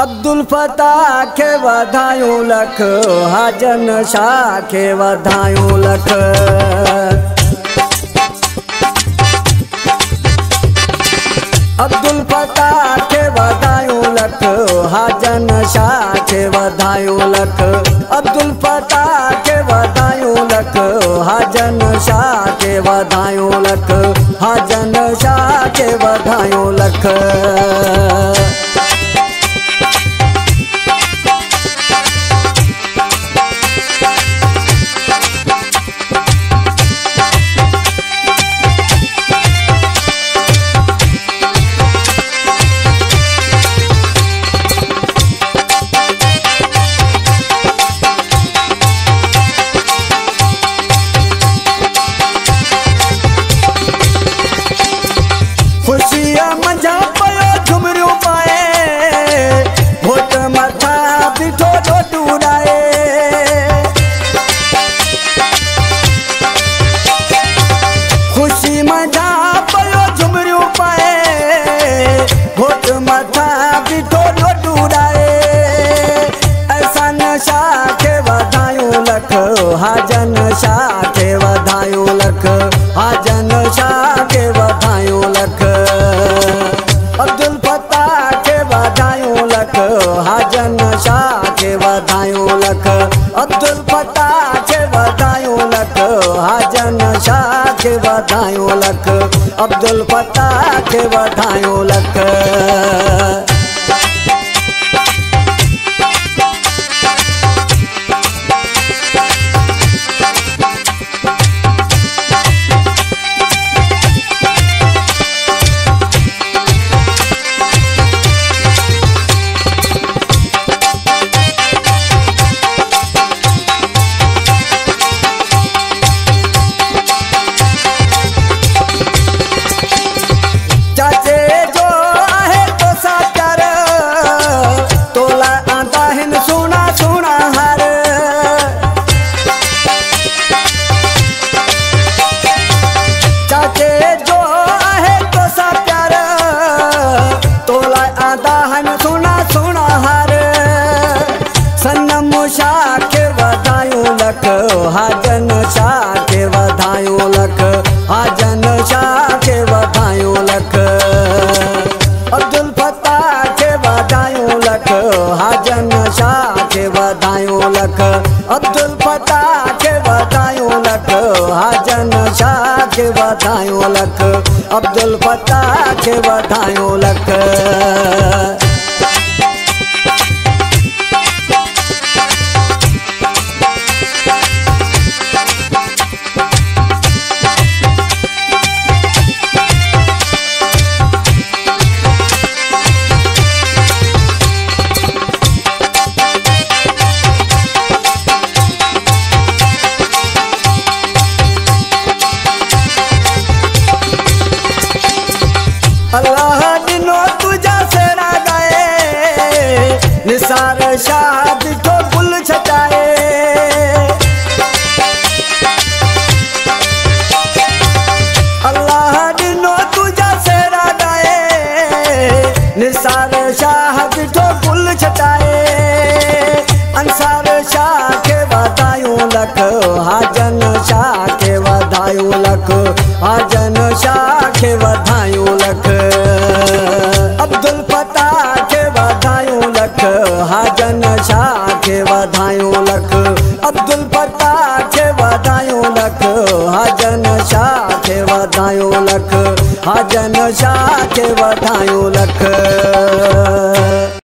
Abdul Fattah के वधायूं लख, हाजन शाह के वधायूं लख। अब्दुल फताह के वधायूं लख, हाजन शाह के वधायूं लख। अब्दुल फताह के वधायूं लख, हाजन शाह के वधायूं लख, हाजन शाह के वधायूं लख। खुशियां मंझा पयो झुमरियूं पाए, घोट मथा बीठो ॾोॾ उॾाए। खुशी मंझा पयो झुमरियूं पाए, घोट मथा बीठो ॾोॾ उॾाए। अहसान शाह के वधायूं लख, हाजन शाह के वधायूं लख, हाजन शाह के वधायूं लख। अब्दुल फताह के वधायूं लख, हाजन शाह के वधायूं लख। अब्दुल फताह के वधायूं लख, हाजन शाह के वधायूं लख। अब्दुल फताह के वधायूं लख। चाचे जो आहे तोसा प्यार, तोला आंदा हिन सुहिणा सुहिणा हार। चाचे जो आहे तोसा प्यार, तोला आंदा हिन सुहिणा सुहिणा हार। सनम शाह के वधायूं लख, हाजन शाह के वधायूं लख, हाजन शाह के वधायूं लख। अब्दुल फताह के वधायूं लख, हाजन शाह के वधायूं लख। अब्दुल फताह के वधायूं लख, हाजन शाह के वधायूं लख। अब्दुल फताह के वधायूं लख। अल्लाह दिनो तुझा सेरा गाए, निसार शाह दिठो गुल छटाए। अल्लाह दिनो तुझा सेरा गाए, निसार शाह दिठो गुल छटाए। अंसार शाह के वधायूं लख, हाजन शाह के वधायूं लख, हाजन शाह के वधायूं लख। अब्दुल फताह के वधायूं लख, हाजन शाह के वधायूं लख। अब्दुल फताह के वधायूं लख, हाजन शाह के वधायूं लख, हाजन शाह के वधायूं लख।